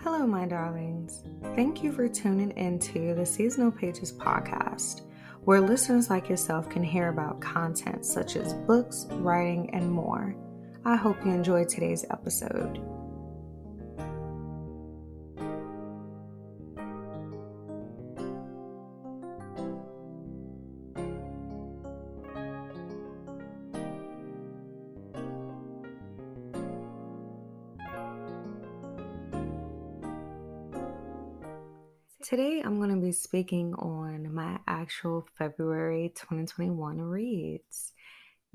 Hello, my darlings. Thank you for tuning into the Seasonal Pages podcast, where listeners like yourself can hear about content such as books, writing, and more. I hope you enjoyed today's episode. Today, I'm going to be speaking on my actual February 2021 reads.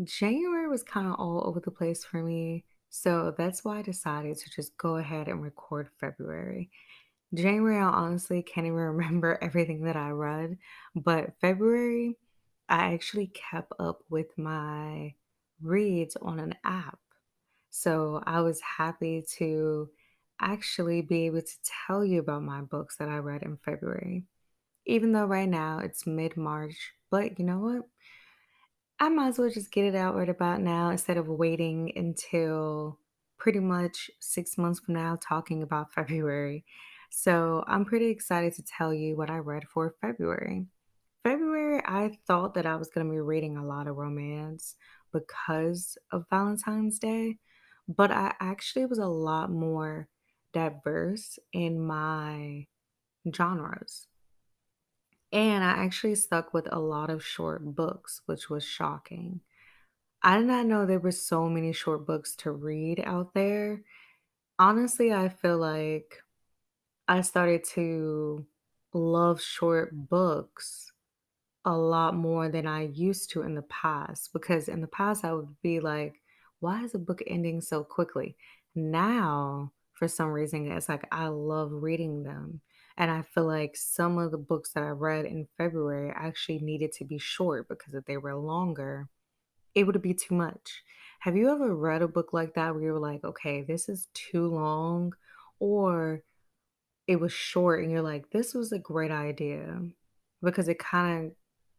January was kind of all over the place for me, so that's why I decided to just go ahead and record February. January, I honestly can't even remember everything that I read, but February, I actually kept up with my reads on an app. So I was happy to actually be able to tell you about my books that I read in February. Even though right now it's mid March, but you know what? I might as well just get it out right about now instead of waiting until pretty much 6 months from now talking about February. So I'm pretty excited to tell you what I read for February. February, I thought that I was going to be reading a lot of romance because of Valentine's Day, but I actually was a lot more diverse in my genres. And I actually stuck with a lot of short books, which was shocking. I did not know there were so many short books to read out there. Honestly, I feel like I started to love short books a lot more than I used to in the past because in the past I would be like, why is a book ending so quickly? Now, for some reason, it's like I love reading them. And I feel like some of the books that I read in February actually needed to be short because if they were longer, it would be too much. Have you ever read a book like that where you were like, okay, this is too long? Or it was short and you're like, this was a great idea because it kind of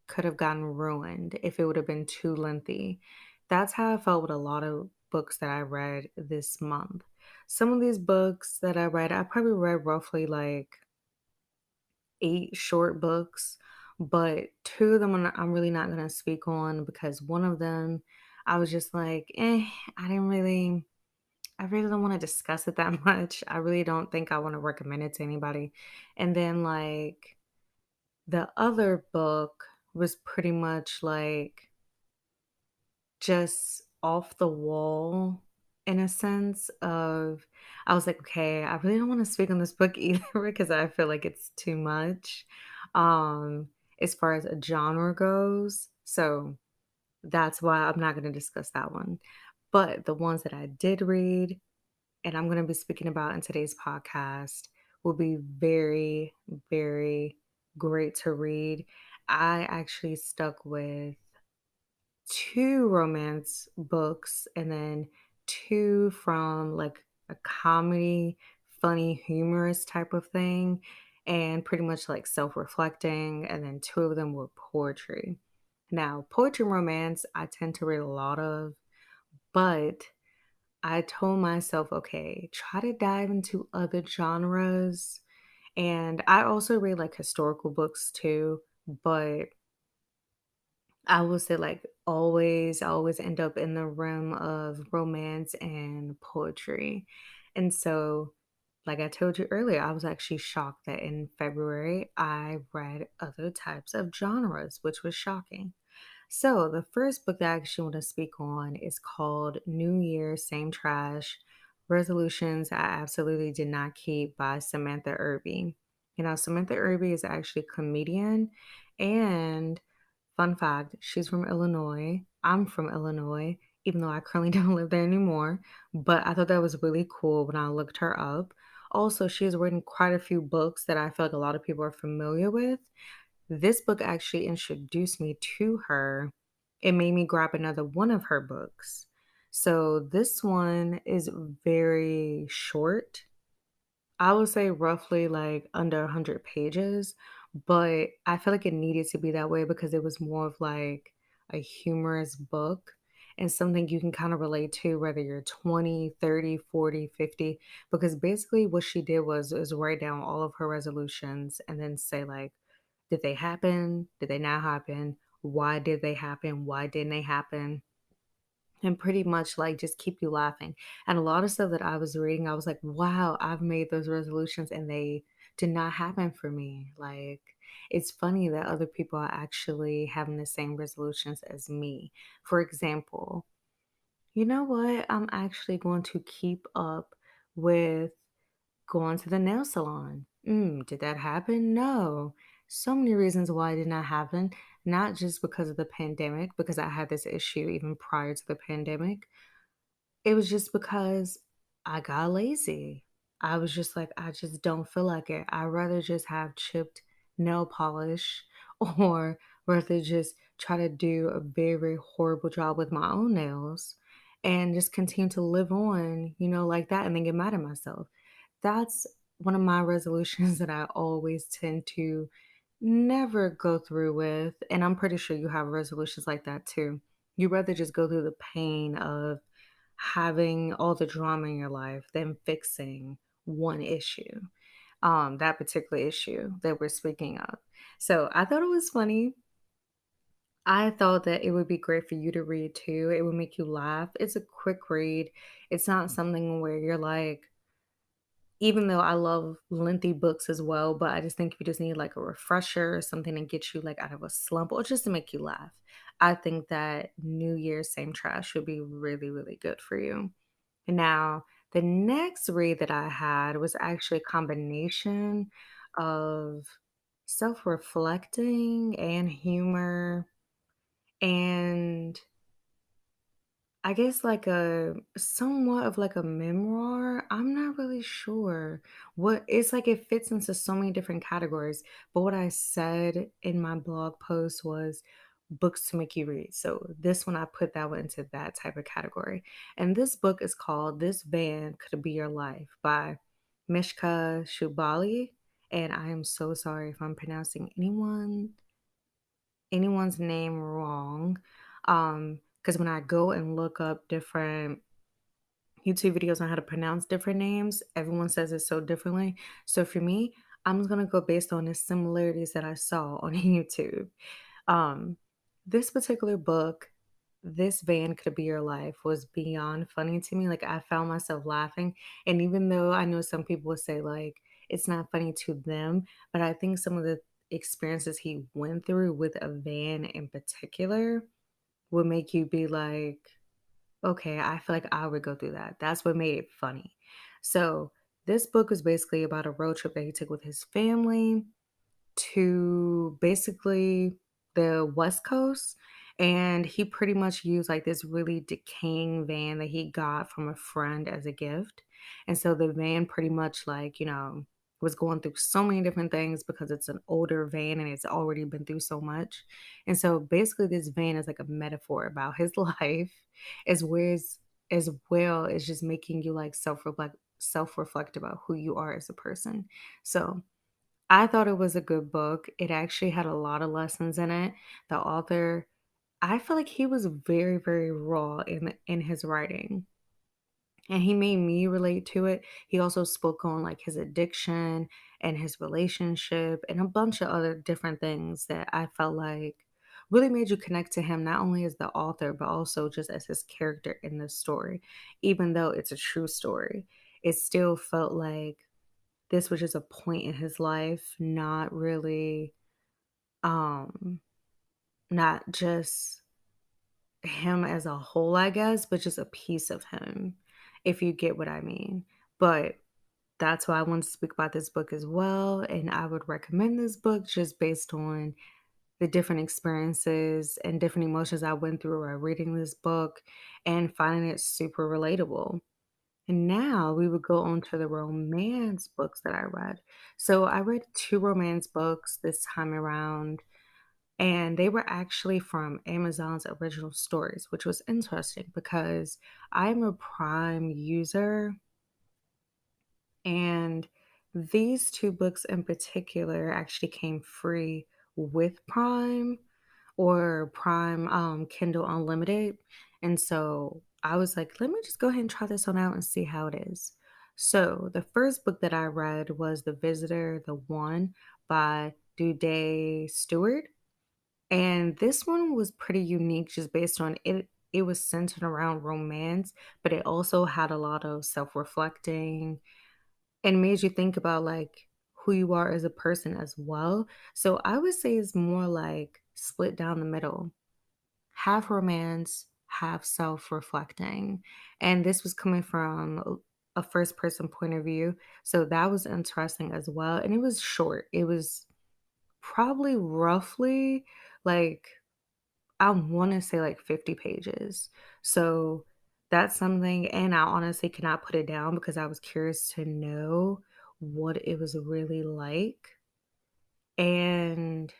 could have gotten ruined if it would have been too lengthy. That's how I felt with a lot of books that I read this month. Some of these books that I read, I probably read roughly like 8 short books, but two of them I'm really not going to speak on because one of them I was just like, I didn't really. I really don't want to discuss it that much. I really don't think I want to recommend it to anybody. And then, like, the other book was pretty much like just off the wall in a sense of I was like, okay, I really don't want to speak on this book either because I feel like it's too much um as far as a genre goes. So that's why I'm not going to discuss that one. But the ones that I did read and I'm going to be speaking about in today's podcast will be very, very great to read. I actually stuck with 2 romance books and then 2 from like a comedy, funny, humorous type of thing, and pretty much like self reflecting. And then 2 of them were poetry. Now, poetry and romance, I tend to read a lot of, but I told myself, okay, try to dive into other genres. And I also read like historical books too, but I will say like always, I always end up in the realm of romance and poetry. And so, like I told you earlier, I was actually shocked that in February I read other types of genres, which was shocking. So, the first book that I actually want to speak on is called New Year, Same Trash Resolutions I Absolutely Did Not Keep by Samantha Irby. You know, Samantha Irby is actually a comedian, and fun fact, she's from Illinois. I'm from Illinois, even though I currently don't live there anymore. But I thought that was really cool when I looked her up. Also, she has written quite a few books that I feel like a lot of people are familiar with. This book actually introduced me to her. It made me grab another one of her books. So this one is very short. I would say roughly like under 100 pages, but I feel like it needed to be that way because it was more of like a humorous book. and something you can kind of relate to, whether you're 20, 30, 40, 50. Because basically what she did was write down all of her resolutions and then say like, did they happen? Did they not happen? Why did they happen? Why didn't they happen? And pretty much like just keep you laughing. And a lot of stuff that I was reading, I was like, wow, I've made those resolutions and they did not happen for me. Like, it's funny that other people are actually having the same resolutions as me. For example, you know what? I'm actually going to keep up with going to the nail salon. Did that happen? No. So many reasons why it did not happen. Not just because of the pandemic, because I had this issue even prior to the pandemic. It was just because I got lazy. I was just like, I just don't feel like it. I'd rather just have chipped nail polish or rather just try to do a very, very horrible job with my own nails and just continue to live on, like that and then get mad at myself. That's one of my resolutions that I always tend to never go through with. And I'm pretty sure you have resolutions like that too. You'd rather just go through the pain of having all the drama in your life than fixing one issue, that particular issue that we're speaking of. So I thought it was funny. I thought that it would be great for you to read too. It would make you laugh. It's a quick read. It's not something where you're like, even though I love lengthy books as well, but I just think if you just need like a refresher or something to get you like out of a slump or just to make you laugh, I think that New Year's Same Trash would be really, really good for you. Now, the next read that I had was actually a combination of self reflecting and humor and I guess like a somewhat of like a memoir. I'm not really sure what it's like. It fits into so many different categories. But what I said in my blog post was books to make you read. So this one I put that one into that type of category. And this book is called This Van Could Be Your Life by Mishka Shubali. And I am so sorry if I'm pronouncing anyone's name wrong. Because when I go and look up different YouTube videos on how to pronounce different names, everyone says it so differently. So for me, I'm just gonna go based on the similarities that I saw on YouTube. Um, this particular book, This Van Could Be Your Life, was beyond funny to me. Like I found myself laughing. And even though I know some people would say like it's not funny to them, but I think some of the experiences he went through with a van in particular would make you be like, okay, I feel like I would go through that. That's what made it funny. So this book was basically about a road trip that he took with his family to basically the West Coast. And he pretty much used like this really decaying van that he got from a friend as a gift. And so the van pretty much like, was going through so many different things because it's an older van and it's already been through so much. And so basically this van is like a metaphor about his life as well as just making you like self reflect about who you are as a person. So I thought it was a good book. It actually had a lot of lessons in it. The author, I feel like he was very, very raw in his writing. And he made me relate to it. He also spoke on like his addiction and his relationship and a bunch of other different things that I felt like really made you connect to him, not only as the author, but also just as his character in the story. Even though it's a true story, it still felt like this was just a point in his life, not really, um, not just him as a whole, I guess, but just a piece of him, if you get what I mean. But that's why I wanted to speak about this book as well. And I would recommend this book just based on the different experiences and different emotions I went through while reading this book and finding it super relatable. And now we would go on to the romance books that I read. So I read two romance books this time around, and they were actually from Amazon's original stories, which was interesting because I'm a Prime user, and these two books in particular actually came free with Prime. or Prime Kindle Unlimited. And so I was like, let me just go ahead and try this one out and see how it is. So the first book that I read was The Visitor, the One by Duday Stewart. And this one was pretty unique just based on it. It was centered around romance, but it also had a lot of self-reflecting and made you think about like who you are as a person as well. So I would say it's more like split down the middle, half romance, half self-reflecting. And this was coming from a first person point of view. So that was interesting as well. And it was short. It was probably roughly like I want to say like 50 pages. So that's something, and I honestly cannot put it down because I was curious to know what it was really like and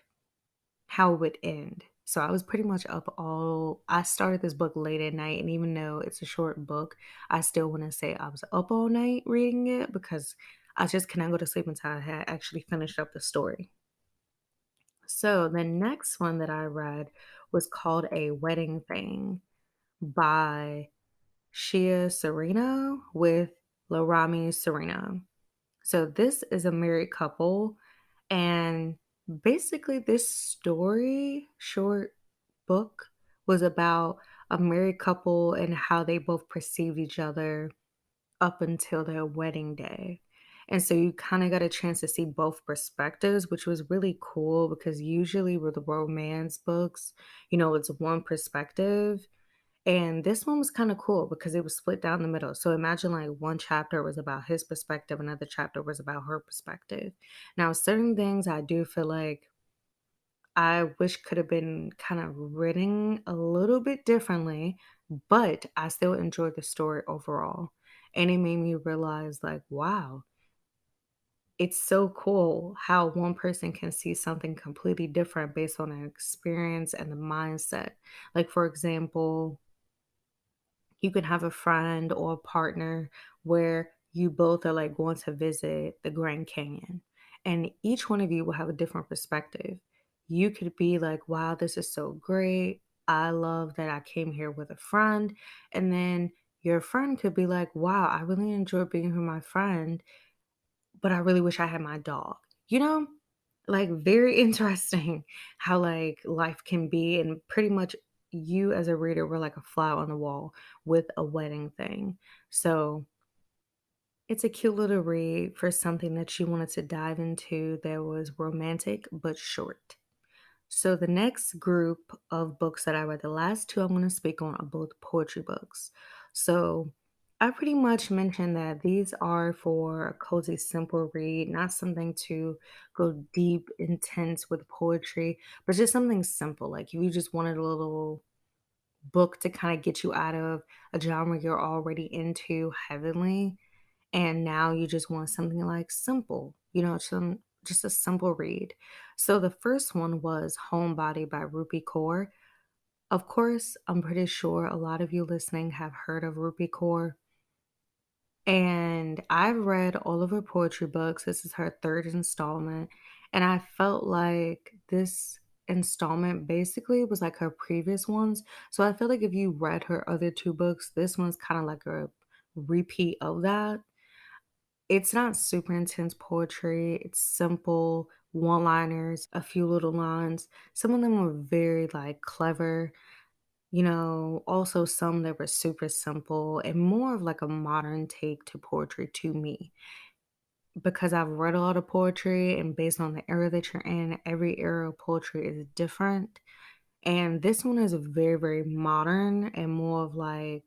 how it would end. So I was pretty much up I started this book late at night, and even though it's a short book, I still want to say I was up all night reading it because I just cannot go to sleep until I had actually finished up the story. So the next one that I read was called A Wedding Thing by Shia Sereno with Larami Sereno. So this is a married couple, and basically this story short book was about a married couple and how they both perceived each other up until their wedding day. And so you kind of got a chance to see both perspectives, which was really cool because usually with the romance books, it's one perspective. And this one was kind of cool because it was split down the middle. So imagine like one chapter was about his perspective, another chapter was about her perspective. Now, certain things I do feel like I wish could have been kind of written a little bit differently, but I still enjoyed the story overall. And it made me realize, like, wow, it's so cool how one person can see something completely different based on an experience and the mindset. Like, for example, you can have a friend or a partner where you both are like going to visit the Grand Canyon, and each one of you will have a different perspective. You could be like, wow, this is so great. I love that I came here with a friend. And then your friend could be like, wow, I really enjoy being with my friend, but I really wish I had my dog. You know, like very interesting how like life can be, and pretty much you as a reader were like a fly on the wall with a wedding thing. So it's a cute little read for something that you wanted to dive into that was romantic but short. So the next group of books that I read, the last two I'm going to speak on are both poetry books. So I pretty much mentioned that these are for a cozy, simple read, not something to go deep, intense with poetry, but just something simple. Like if you just wanted a little book to kind of get you out of a genre you're already into heavily, and now you just want something like simple, some just a simple read. So the first one was Homebody by Rupi Kaur. Of course, I'm pretty sure a lot of you listening have heard of Rupi Kaur. And I've read all of her poetry books. This is her third installment. And I felt like this installment basically was like her previous ones. So I feel like if you read her other two books, this one's kind of like a repeat of that. It's not super intense poetry. It's simple one-liners, a few little lines. Some of them were very like clever, also some that were super simple and more of like a modern take to poetry to me. Because I've read a lot of poetry, and based on the era that you're in, every era of poetry is different. And this one is very, very modern and more of like,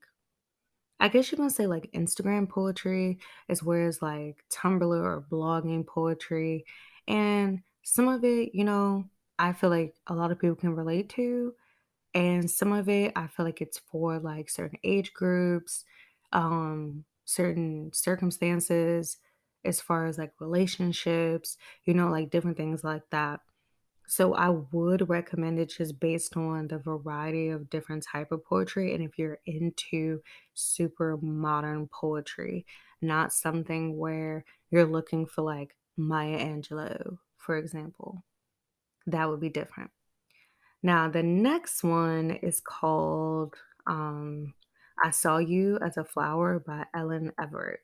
I guess you can say like Instagram poetry, as whereas like Tumblr or blogging poetry. And some of it, I feel like a lot of people can relate to. And some of it, I feel like it's for like certain age groups, certain circumstances, as far as like relationships, like different things like that. So I would recommend it just based on the variety of different type of poetry, and if you're into super modern poetry, not something where you're looking for like Maya Angelou, for example. That would be different. Now, the next one is called I Saw You as a Flower by Ellen Everett.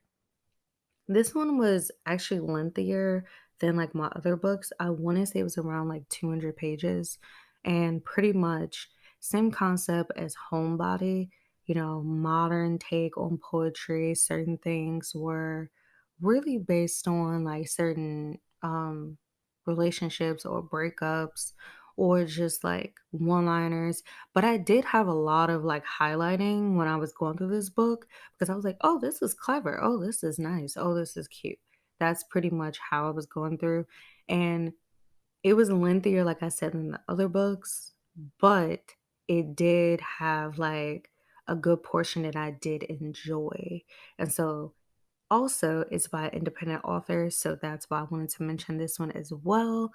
This one was actually lengthier than like my other books. I want to say it was around like 200 pages and pretty much same concept as Homebody, modern take on poetry. Certain things were really based on like certain relationships or breakups or just like one-liners. But I did have a lot of like highlighting when I was going through this book because I was like, oh, this is clever. Oh, this is nice. Oh, this is cute. That's pretty much how I was going through. And it was lengthier, like I said, than the other books, but it did have like a good portion that I did enjoy. And so also it's by independent authors. So that's why I wanted to mention this one as well.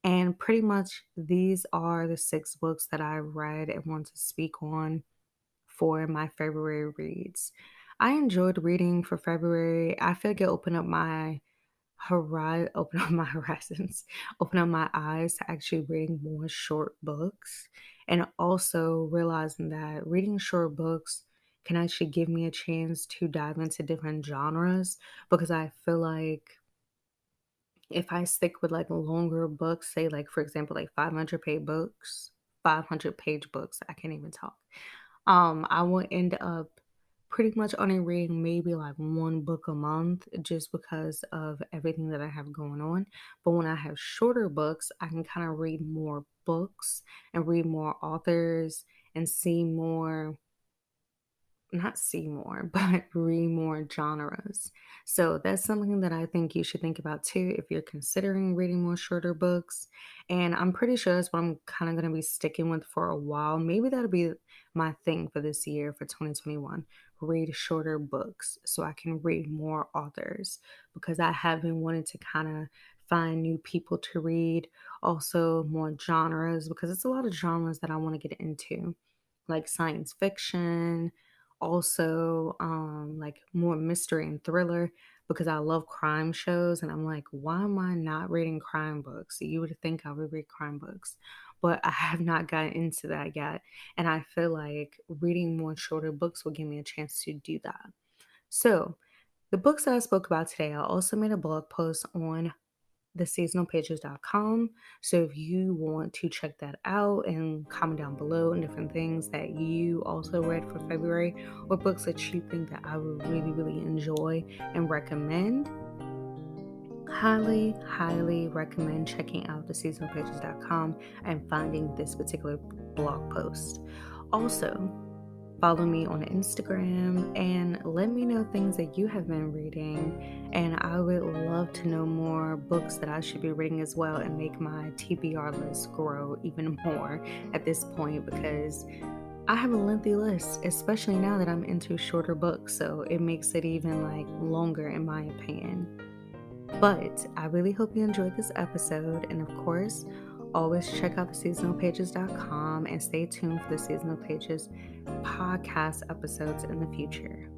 And pretty much these are the six books that I read and want to speak on for my February reads. I enjoyed reading for February. I feel like it opened up my horizons, open up my eyes to actually reading more short books, and also realizing that reading short books can actually give me a chance to dive into different genres because I feel like if I stick with like longer books, say like for example like 500 page books, I can't even talk. I will end up pretty much only reading maybe like one book a month just because of everything that I have going on. But when I have shorter books, I can kind of read more books and read more authors and see more, not see more, but read more genres. So that's something that I think you should think about too if you're considering reading more shorter books. And I'm pretty sure that's what I'm kind of going to be sticking with for a while. Maybe that'll be my thing for this year for 2021. Read shorter books so I can read more authors because I have been wanting to kind of find new people to read, also more genres because it's a lot of genres that I want to get into, like science fiction, also like more mystery and thriller because I love crime shows and I'm like, why am I not reading crime books? You would think I would read crime books, but I have not gotten into that yet. And I feel like reading more shorter books will give me a chance to do that. So the books that I spoke about today, I also made a blog post on theseasonalpages.com. So if you want to check that out and comment down below and different things that you also read for February or books that you think that I would really, really enjoy and recommend, highly, highly recommend checking out theseasonalpages.com and finding this particular blog post. Also, follow me on Instagram and let me know things that you have been reading. And I would love to know more books that I should be reading as well and make my TBR list grow even more at this point because I have a lengthy list, especially now that I'm into shorter books. So it makes it even like longer in my opinion. But I really hope you enjoyed this episode. And of course, always check out theseasonalpages.com and stay tuned for the Seasonal Pages podcast episodes in the future.